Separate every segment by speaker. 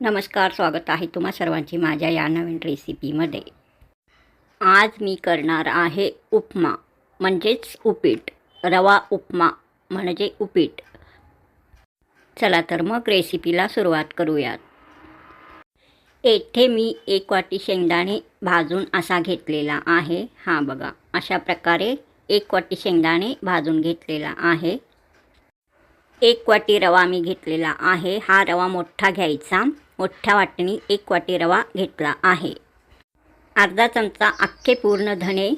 Speaker 1: नमस्कार, स्वागत आहे तुम्हा सर्वांची माझ्या या नवीन रेसिपीमध्ये। आज मी करणार आहे उपमा म्हणजेच उपीट, रवा उपमा म्हणजे उपीट। चला तर मग रेसिपीला सुरुवात करूयात। येथे मी 1 वाटी शेंगदाणे भाजून असा घेतलेला आहे। हा बघा, अशा प्रकारे 1 वाटी शेंगदाणे भाजून घेतलेला आहे। 1 वाटी रवा मी घेतलेला आहे। हा रवा मोठा घ्यायचा। मोठ्या वाटीने 1 वाटी रवा घेतला आहे। अर्धा चमचा अख्खे पूर्ण धणे,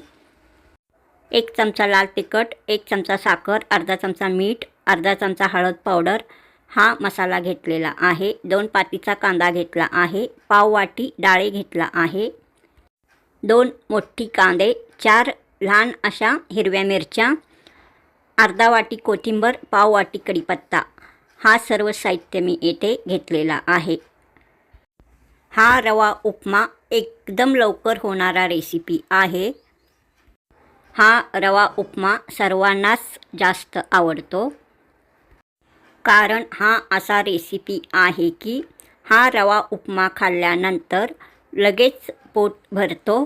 Speaker 1: 1 चमचा लाल तिखट, 1 चमचा साखर, अर्धा चमचा मीठ, अर्धा चमचा हळद पावडर हा मसाला घेतलेला आहे। 2 पातीचा कांदा घेतला आहे। पाव वाटी डाळी घेतला आहे। 2 मोठी कांदे, 4 लहान अशा हिरव्या मिरच्या, अर्धा वाटी कोथिंबीर, पाव वाटी कढीपत्ता हा सर्व साहित्य मी येथे घेतलेला आहे। हा रवा उपमा एकदम लवकर होणारा रेसिपी आहे। हा रवा उपमा सर्वांनाच जास्त आवडतो, कारण हा असा रेसिपी आहे की हा रवा उपमा खाल्ल्यानंतर लगेच पोट भरतो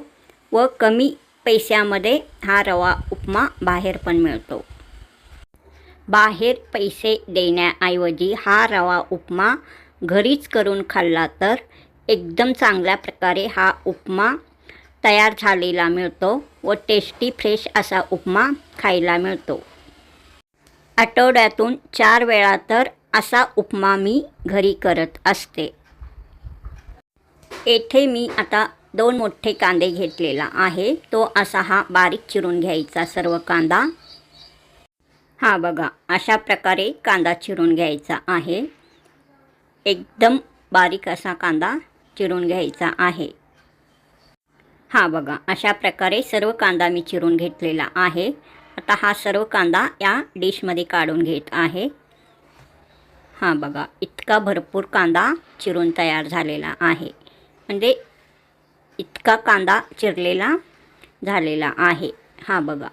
Speaker 1: व कमी पैशामध्ये हा रवा उपमा बाहेर पण मिळतो। बाहेर पैसे देण्याऐवजी हा रवा उपमा घरीच करून खाल्ला तर एकदम चांगल्या प्रकारे हा उपमा तयार झालेला मिळतो व टेस्टी फ्रेश असा उपमा खायला मिळतो। आठवड्यातून 4 वेळा तर असा उपमा मी घरी करत असते। येथे मी आता 2 मोठे कांदे घेतलेला आहे। तो असा हा बारीक चिरून घ्यायचा सर्व कांदा। हा बघा, अशा प्रकारे कांदा चिरून घ्यायचा आहे। एकदम बारीक असा कांदा चिरून घ्यायचा आहे। हा बघा, अशा प्रकारे सर्व कांदा मी चिरून घेतलेला आहे। आता हा सर्व कांदा या डिशमध्ये काढून घेत आहे। हा बघा, इतका भरपूर कांदा चिरून तयार झालेला आहे, म्हणजे इतका कांदा चिरलेला झालेला आहे। हा बघा,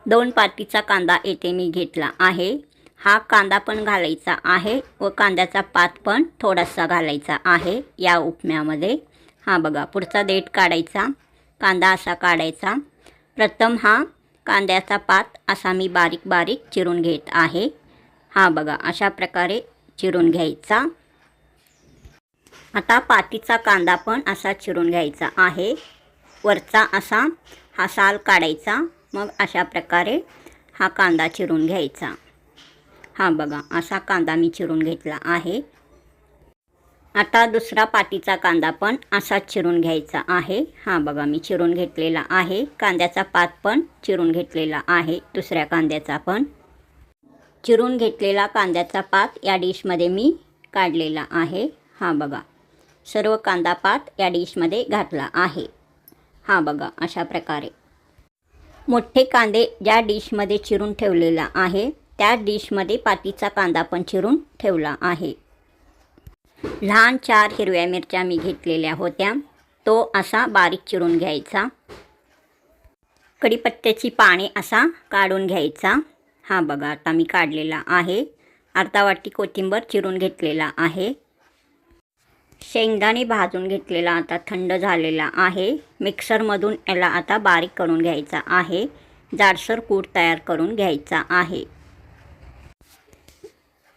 Speaker 1: 2 पातीचा कांदा येथे मी घेतला आहे। हा कांदा पण घालायचा आहे व कांद्याचा पात पण थोडासा घालायचा आहे या उपम्यामध्ये। हा बघा, पुढचा देठ काढायचा, कांदा असा काढायचा। प्रथम हा कांद्याचा पात असा मी बारीक बारीक चिरून घेत आहे। हा बघा, अशा प्रकारे चिरून घ्यायचा। आता पातीचा कांदा पण असा चिरून घ्यायचा आहे। वरचा असा हा साल काढायचा, मग अशा प्रकारे हा कांदा चिरून घ्यायचा। हा बघा, असा कांदा मी चिरून घेतला आहे। आता दुसरा पातीचा कांदा पण असाच चिरून घ्यायचा आहे। हा बघा, मी चिरून घेतलेला आहे। कांद्याचा पात पण चिरून घेतलेला आहे। दुसऱ्या कांद्याचा पण चिरून घेतलेला कांद्याचा पात या डिशमध्ये मी काढलेला आहे। हा बघा, सर्व कांदा पात या डिशमध्ये घातला आहे। हा बघा, अशा प्रकारे मोठे कांदे ज्या डिशमध्ये चिरून ठेवलेला आहे त्या डिशमध्ये पातीचा कांदा पण चिरून ठेवला आहे। लहान 4 हिरव्या मिरच्या मी घेतलेल्या होत्या, तो असा बारीक चिरून घ्यायचा। कढीपत्त्याची पाने असा काढून घ्यायचा। हा बघा, आता मी काढलेला आहे। अर्धा वाटी कोथिंबीर चिरून घेतलेला आहे। शेंगदाणे भाजून घेतलेला आता थंड झालेला आहे। मिक्सरमधून याला आता बारीक करून घ्यायचा आहे। जाडसर कूट तयार करून घ्यायचा आहे।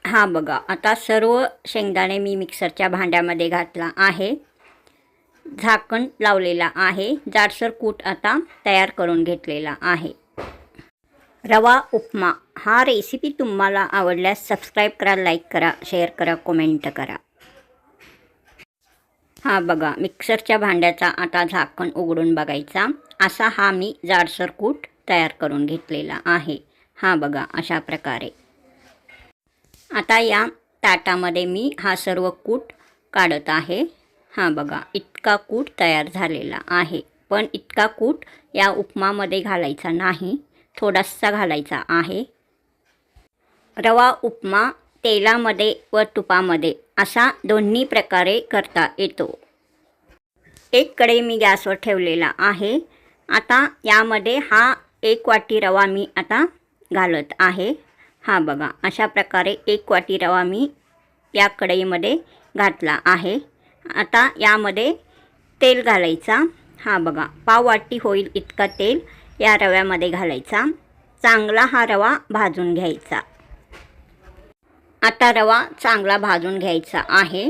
Speaker 1: हा बघा, आता सर्व शेंगदाणे मी मिक्सरच्या भांड्यामध्ये घातला आहे। झाकण लावलेला आहे। जाडसर कूट आता तयार करून घेतलेला आहे। रवा उपमा हा रेसिपी तुम्हाला आवडल्यास सबस्क्राईब करा, लाईक करा, शेअर करा, कमेंट करा। हा बघा, मिक्सरच्या भांड्याचा आता झाकण उघडून बघायचा। असा हा मी जाडसर कूट तयार करून घेतलेला आहे। हा बघा, अशा प्रकारे आता या ताटामध्ये मी हा सर्व कूट काढत आहे। हा बघा, इतका कूट तयार झालेला आहे। पण इतका कूट या उपमामध्ये घालायचा नाही, थोडासा घालायचा आहे। रवा उपमा तेलामध्ये व तुपामध्ये असा दोन्ही प्रकारे करता येतो। एक कढई मी गॅसवर ठेवलेला आहे। आता यामध्ये हा 1 वाटी रवा मी आता घालत आहे। हा बघा, अशा प्रकारे 1 वाटी रवा मी या कढईमध्ये घातला आहे. आता यामध्ये तेल घालायचा. हा बघा, पाववाटी होईल इतका तेल या रव्यामध्ये घालायचा. चांगला हा रवा भाजून घ्यायचा. आता रवा चांगला भाजून घ्यायचा आहे.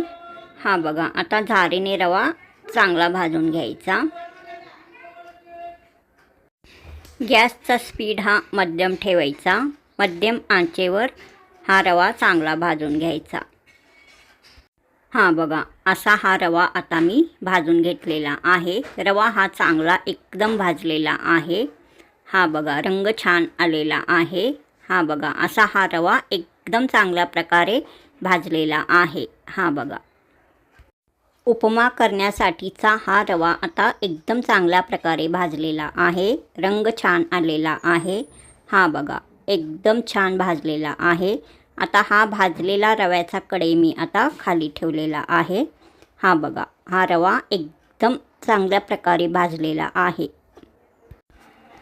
Speaker 1: हा बघा, आता झारीने रवा चांगला भाजून घ्यायचा. गॅसचा स्पीड हा मध्यम ठेवायचा. मध्यम आचेवर हा रवा चांगला भाजून घ्यायचा. हा बघा, असा हा रवा आता मी भाजून घेतलेला आहे. रवा हा चांगला एकदम भाजलेला आहे. हा बघा, रंग छान आलेला आहे. हा बघा, असा हा रवा एकदम चांगल्या प्रकारे भाजलेला आहे. हा बघा, उपमा करण्यासाठीचा हा रवा आता एकदम चांगल्या प्रकारे भाजलेला आहे. रंग छान आलेला आहे. हा बघा, एकदम छान भाजलेला आहे. आता हा भाजलेला रव्याचा कढई मी आता खाली ठेवलेला आहे. हा बघा, हा रवा एकदम चांगल्या प्रकारे भाजलेला आहे.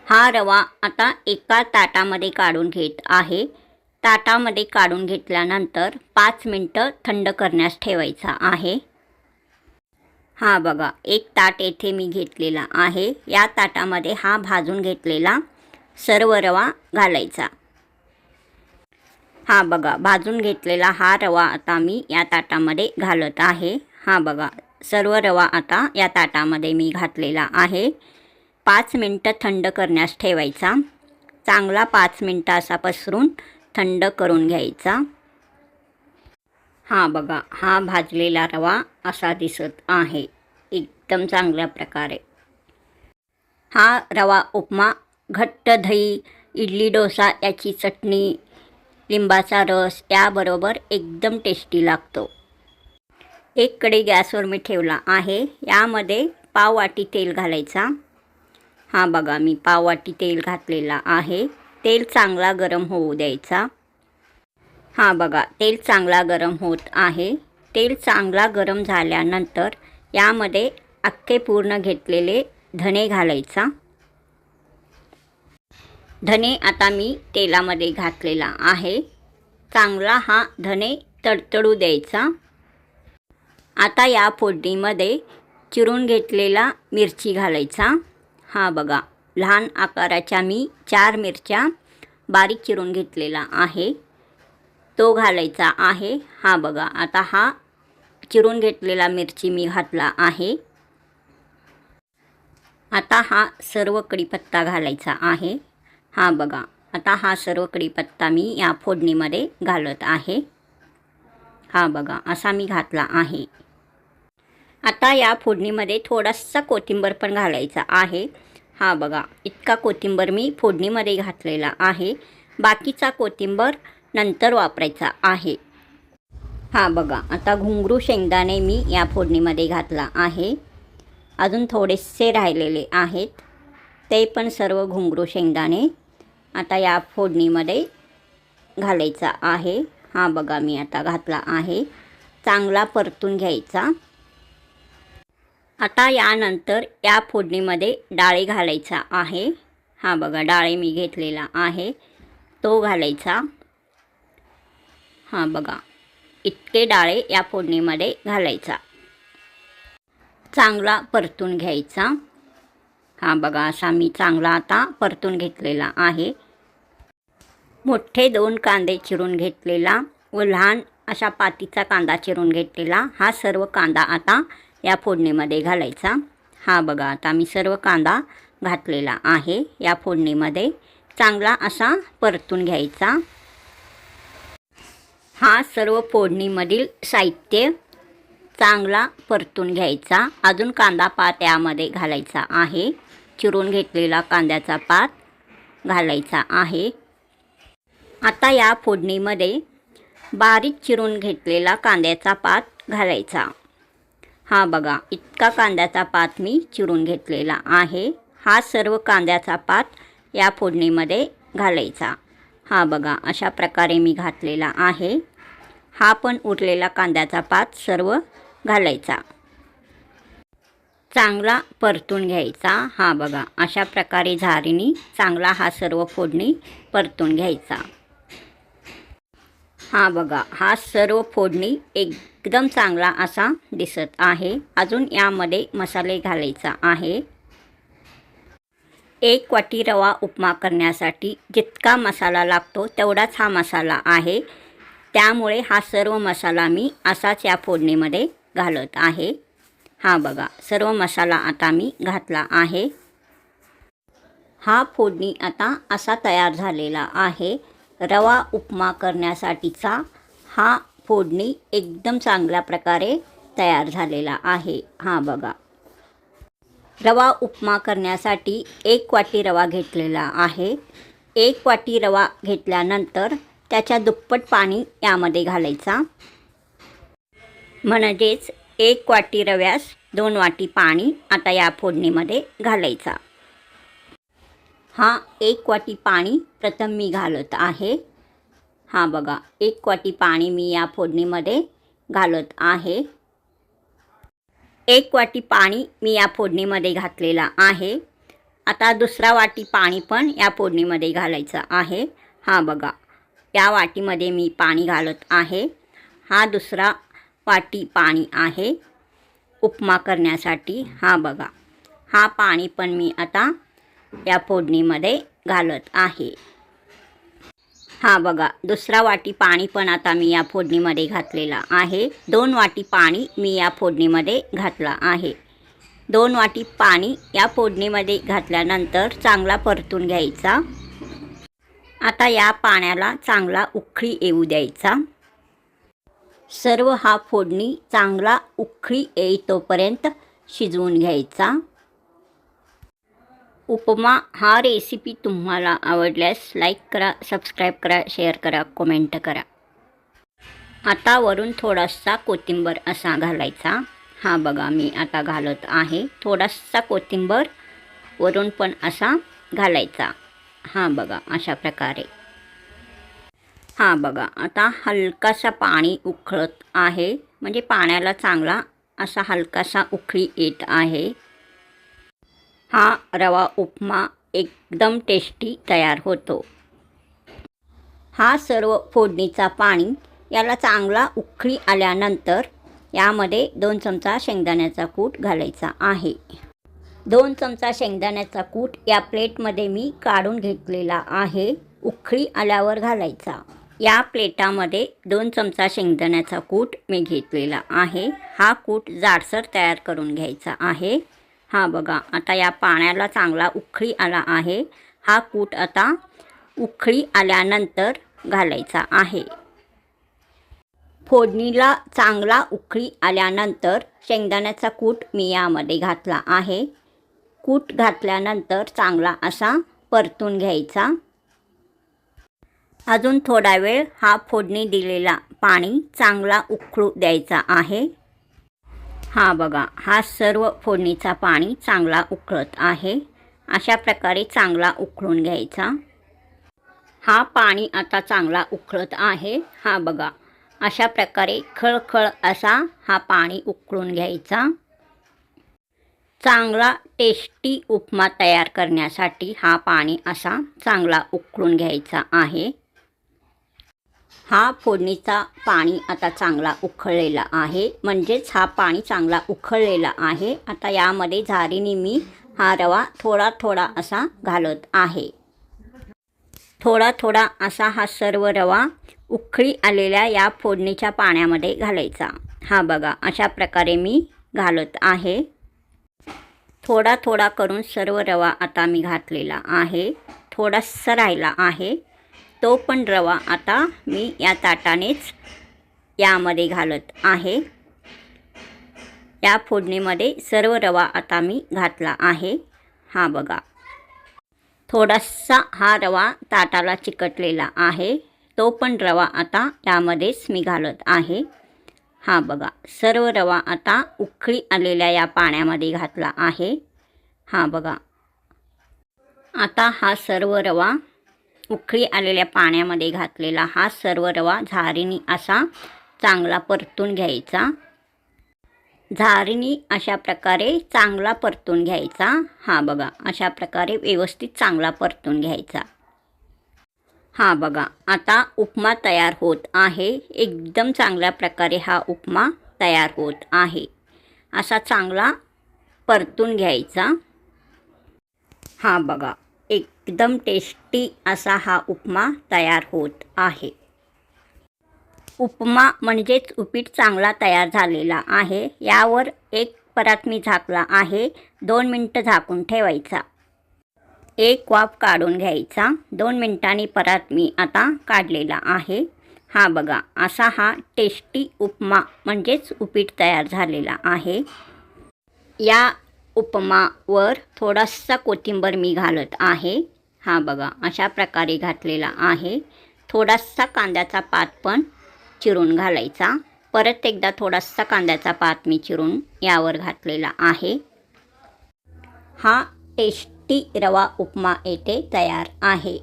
Speaker 1: हा रवा आता एका ताटामध्ये काढून घेत आहे. ताटामध्ये काढून घेतल्यानंतर 5 मिनटं थंड करण्यास ठेवायचा आहे. हा बघा, एक ताट येथे मी घेतलेला आहे. या ताटामध्ये हा भाजून घेतलेला सर्व रवा घालायचा. हा बघा, भाजून घेतलेला हा रवा आता मी या ताटामध्ये घालत आहे. हा बघा, सर्व रवा आता या ताटामध्ये मी घातलेला आहे. 5 मिनटं थंड करण्यास ठेवायचा. चांगला 5 मिनटं असा पसरून थंड करून घ्यायचा. हा बघा, हा भाजलेला रवा असा दिसत आहे एकदम चांगल्या प्रकारे. हा रवा उपमा घट्ट दही, इडली डोसा याची चटणी, लिंबाचा रस याबरोबर एकदम टेस्टी लागतो. एक कढई गॅसवर मी ठेवला आहे. यामध्ये पाववाटी तेल घालायचा. हा बघा, मी पाववाटी तेल घातलेला आहे. तेल चांगला गरम होऊ द्यायचा. हा बघा, तेल चांगला गरम होत आहे. तेल चांगला गरम झाल्यानंतर यामध्ये अख्खे पूर्ण घेतलेले धणे घालायचा. धणे आता मी तेलामध्ये घातलेला आहे. चांगला हा धणे तडतडू द्यायचा. आता या फोडणीमध्ये चिरून घेतलेला मिरची घालायचा. हा बघा, लहान आकाराच्या मी 4 मिरच्या बारीक चिरून घेतलेला आहे, तो घालायचा आहे. हा बघा, आता हा चिरून घेतलेला मिरची मी घातला आहे. आता हा सर्व कढीपत्ता घालायचा आहे. हा बघा, आता हा सर्व कढीपत्ता मी या फोडणीमध्ये घालत आहे. हा बघा, असा मी घातला आहे. आता या फोडणीमध्ये थोडासा कोथिंबीर पण घालायचा आहे. हा बघा, इतका कोथिंबीर मी फोडणीमध्ये घातलेला आहे. बाकीचा कोथिंबीर नंतर वापरायचा आहे. हा बघा, आता घुंगरू शेंगदाणे मी या फोडणीमध्ये घातला आहे. अजून थोडेसे राहिलेले आहेत, ते पण सर्व घुंगरू शेंगदाणे आता या फोडणीमध्ये घालायचा आहे. हा बघा, मी आता घातला आहे. चांगला परतून घ्यायचा. आता यानंतर या फोडणीमध्ये डाळी घालायचा आहे. हा बघा, डाळी मी घेतलेला आहे, तो घालायचा. हा बघा, इतके डाळे या फोडणीमध्ये घालायचा. चांगला परतून घ्यायचा. हा बघा, असा मी चांगला आता परतून घेतलेला आहे. मोठे 2 कांदे चिरून घेतलेला व लहान अशा पातीचा कांदा चिरून घेतलेला, हा सर्व कांदा आता या फोडणीमध्ये घालायचा. हा बघा, आता मी सर्व कांदा घातलेला आहे या फोडणीमध्ये. चांगला असा परतून घ्यायचा. हा सर्व फोडणीमधील साहित्य चांगला परतून घ्यायचा. अजून कांदा पात यामध्ये घालायचा आहे. चिरून घेतलेला कांद्याचा पात घालायचा आहे. आता या फोडणीमध्ये बारीक चिरून घेतलेला कांद्याचा पात घालायचा. हा बघा, इतका कांद्याचा पात मी चिरून घेतलेला आहे. हा सर्व कांद्याचा पात या फोडणीमध्ये घालायचा. हा बघा, अशा प्रकारे मी घातलेला आहे. हा पण उरलेला कांद्याचा पात सर्व घालायचा. चांगला परतून घ्यायचा. हा बघा, अशा प्रकारे झारीने चांगला हा सर्व फोडणी परतून घ्यायचा. हा बघा, हा सर्व फोडणी एकदम चांगला असा दिसत आहे. अजून यामध्ये मसाले घालायचा आहे. 1 वाटी रवा उपमा करण्यासाठी जितका मसाला लागतो तेवढाच हा मसाला आहे. त्यामुळे हा सर्व मसाला मी असाच या फोडणीमध्ये घालत आहे. हा बघा, सर्व मसाला आता मी घातला आहे. हा फोडणी आता असा तयार झालेला आहे. रवा उपमा करण्यासाठीचा हा फोडणी एकदम चांगल्या प्रकारे तयार झालेला आहे. हा बघा, रवा उपमा करण्यासाठी 1 वाटी रवा घेतलेला आहे. 1 वाटी रवा घेतल्यानंतर त्याच्या दुप्पट पाणी यामध्ये घालायचा. म्हणजेच 1 वाटी रव्यास 2 वाटी पाणी आता या फोडणीमध्ये घालायचा. हा 1 वाटी पाणी प्रथम मी घालत आहे. हा बघा, 1 वाटी पाणी मी या फोडणीमध्ये घालत आहे. 1 वाटी पाणी मी या फोडणीमध्ये घातलेला आहे. आता दुसरा वाटी पाणी पण या फोडणीमध्ये घालायचं आहे. हा बघा, या वाटीमध्ये मी पाणी घालत आहे. हा दुसरा वाटी पाणी आहे उपमा करण्यासाठी. हा बघा, हा पाणी पण मी आता या फोडणीमध्ये घालत आहे. हा बघा, दुसरा वाटी पाणी पण आता मी या फोडणीमध्ये घातलेला आहे. 2 वाटी पाणी मी या फोडणीमध्ये घातला आहे. 2 वाटी पाणी या फोडणीमध्ये घातल्यानंतर चांगला परतून घ्यायचा. आता या पाण्याला चांगला उकळी येऊ द्यायचा. सर्व हा फोडणी चांगला उकळी येईतोपर्यंत शिजवून घ्यायचा. उपमा हा रेसिपी तुम्हाला आवडल्यास लाईक करा, सबस्क्राईब करा, शेअर करा, कमेंट करा. आता वरून थोडासा कोथिंबीर असा घालायचा. हा बघा, मी आता घालत आहे. थोडासा कोथिंबीर वरून पण असा घालायचा. हा बघा, अशा प्रकारे. हा बघा, आता हलकासा पाणी उकळत आहे. म्हणजे पाण्याला चांगला असा हलकासा उकळी येत आहे. हा रवा उपमा एकदम टेस्टी तयार होतो. हा सर्व फोडणीचा पाणी याला चांगला उकळी आल्यानंतर यामध्ये 2 चमचा शेंगदाण्याचा कूट घालायचा आहे. 2 चमचा शेंगदाण्याचा कूट या प्लेटमध्ये मी काढून घेतलेला आहे. उकळी आल्यावर घालायचा. या प्लेटामध्ये 2 चमचा शेंगदाण्याचा कूट मी घेतलेला आहे. हा कूट जाडसर तयार करून घ्यायचा आहे. हा बघा, आता या पाण्याला चांगला उकळी आला आहे. हा कूट आता उकळी आल्यानंतर घालायचा आहे. फोडणीला चांगला उकळी आल्यानंतर शेंगदाण्याचा कूट मी यामध्ये घातला आहे. कूट घातल्यानंतर चांगला असा परतून घ्यायचा. अजून थोडा वेळ हा फोडणी दिलेला पाणी चांगला उकळू द्यायचा आहे. हा बघा, हा सर्व फोडणीचा पाणी चांगला उकळत आहे. अशा प्रकारे चांगला उकळून घ्यायचा. हा पाणी आता चांगला उकळत आहे. हा बघा, अशा प्रकारे खळखळ असा हा पाणी उकळून घ्यायचा. चांगला टेस्टी उपमा तयार करण्यासाठी हा पाणी असा चांगला उकळून घ्यायचा आहे. हा फोडणीचा पाणी आता चांगला उकळलेला आहे. म्हणजेच हा पाणी चांगला उकळलेला आहे. आता यामध्ये झारीने मी हा रवा थोडा थोडा असा घालत आहे. थोडा थोडा असा हा सर्व रवा उकळी आलेल्या या फोडणीच्या पाण्यामध्ये घालायचा. हा बघा, अशा प्रकारे मी घालत आहे. थोडा थोडा करून सर्व रवा आता मी घातलेला आहे. थोडासा राहिला आहे. तो पण रवा आता मी या ताटानेच यामध्ये घालत आहे. या फोडणीमध्ये सर्व रवा आता मी घातला आहे. हा बघा, थोडासा हा रवा ताटाला चिकटलेला आहे. तो पण रवा आता यामध्येच मी घालत आहे. हा बघा, सर्व रवा आता उकळी आलेल्या या पाण्यामध्ये घातला आहे. हा बघा, आता हा सर्व रवा उकळी आलेल्या पाण्यामध्ये घातलेला हा सर्व रवा झारीने असा चांगला परतून घ्यायचा. झारीने अशा प्रकारे चांगला परतून घ्यायचा. हा बघा, अशा प्रकारे व्यवस्थित चांगला परतून घ्यायचा. हा बघा, आता उपमा तयार होत आहे. एकदम चांगल्या प्रकारे हा उपमा तयार होत आहे. असा चांगला परतून घ्यायचा. हा बघा, एकदम टेस्टी असा हा उपमा तयार होत आहे. उपमा म्हणजेच उपीट चांगला तयार झालेला आहे. यावर एक परात मी झाकला आहे. 2 मिनटं झाकून ठेवायचा. एक वाफ काढून घ्यायचा. 2 मिनिटांनी परात मी आता काढलेला आहे. हा बघा, असा हा टेस्टी उपमा म्हणजेच उपीट तयार झालेला आहे. या उपमावर थोडासा कोथिंबीर मी घालत आहे. हा बघा, अशा प्रकारे घातलेला आहे. थोडासा कांद्याचा पात पण चिरून घालायचा. परत एकदा थोडासा कांद्याचा पात मी चिरून यावर घातलेला आहे. हा टेस्टी रवा उपमा येथे तयार आहे.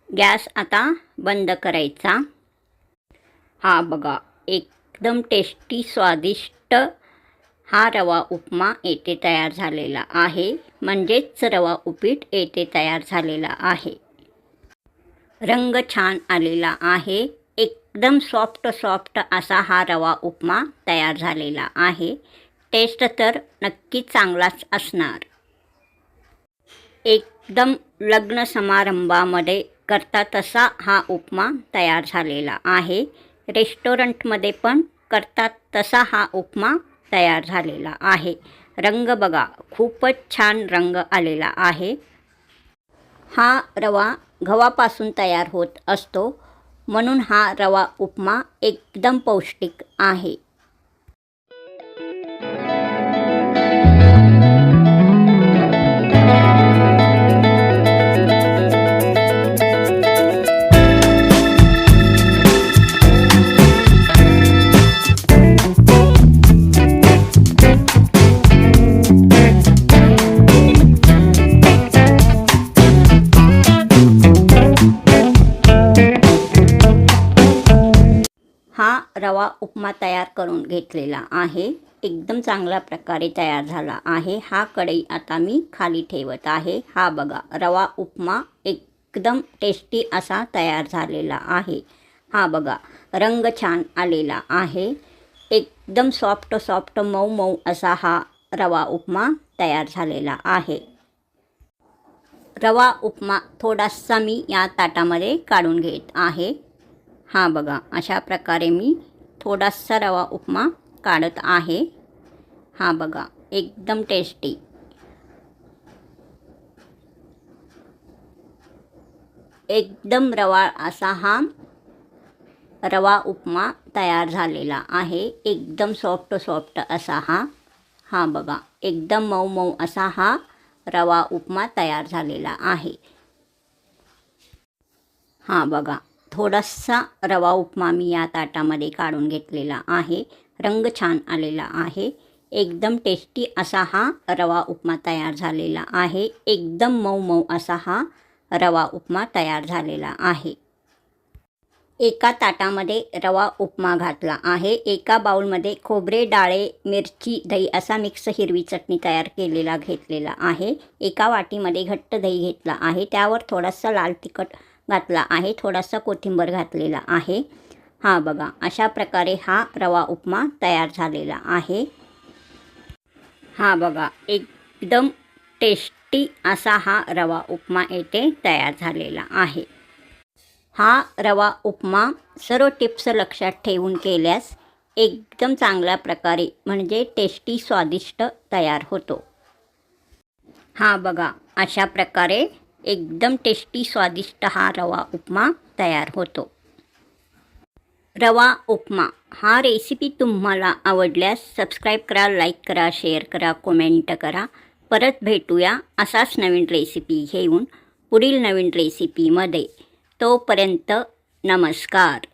Speaker 1: गॅस आता बंद करायचा. हा बघा, एकदम टेस्टी स्वादिष्ट हा रवा उपमा येथे तयार झालेला आहे. म्हणजेच रवा उपीट येथे तयार झालेला आहे. रंग छान आलेला आहे. एकदम सॉफ्ट असा हा रवा उपमा तयार झालेला आहे. टेस्ट तर नक्कीच चांगलाच असणार. एकदम लग्न समारंभामध्ये करता तसा हा उपमा तयार झालेला आहे. रेस्टॉरंटमध्ये पण करतात तसा हा उपमा तयार झालेला आहे. रंग बघा, खूपच छान रंग आलेला आहे. हा रवा गव्हापासून तयार होत असतो, म्हणून हा रवा उपमा एकदम पौष्टिक आहे. हा रवा उपमा तयार करून घेतलेला आहे. एकदम चांगल्या प्रकारे तयार झाला आहे. हा कढई आता मी खाली ठेवत आहे. हा बघा, रवा उपमा एकदम टेस्टी असा तयार झालेला आहे. हा बघा, रंग छान आलेला आहे. एकदम सॉफ्ट मऊ असा हा रवा उपमा तयार झालेला आहे. रवा उपमा थोडासा मी या ताटामध्ये काढून घेत आहे. हा बघा, अशा प्रकारे मी थोडासा रवा उपमा काढत आहे. हा बघा, एकदम टेस्टी एकदम रवाळ असा हा रवा उपमा तयार झालेला आहे. एकदम सॉफ्ट असा हा बघा, एकदम मऊ असा हा रवा उपमा तयार झालेला आहे. हा बघा, थोडासा रवा उपमा मी या ताटामध्ये काढून घेतलेला आहे. रंग छान आलेला आहे. एकदम टेस्टी असा हा रवा उपमा तयार झालेला आहे. एकदम मऊ असा हा रवा उपमा तयार झालेला आहे. एका ताटामध्ये रवा उपमा घातला आहे. एका बाउलमध्ये खोबरे, डाळे, मिरची, दही असा मिक्स हिरवी चटणी तयार केलेला घेतलेला आहे. एका वाटीमध्ये घट्ट दही घेतला आहे. त्यावर थोडासा लाल तिखट घातला आहे. थोडासा कोथिंबीर घातलेला आहे. हा बघा, अशा प्रकारे हा रवा उपमा तयार झालेला आहे. हा बघा, एकदम टेस्टी असा हा रवा उपमा येथे तयार झालेला आहे. हा रवा उपमा सर्व टिप्स लक्षात ठेवून केल्यास एकदम चांगल्या प्रकारे म्हणजे टेस्टी स्वादिष्ट तयार होतो. हा बघा, अशा प्रकारे एकदम टेस्टी स्वादिष्ट हा रवा उपमा तयार होतो. रवा उपमा हा रेसिपी तुम्हाला आवडल्यास सबस्क्राईब करा, लाईक करा, शेअर करा, कमेंट करा. परत भेटूया असाच नवीन रेसिपी घेऊन पुढील नवीन रेसिपीमध्ये. तोपर्यंत नमस्कार.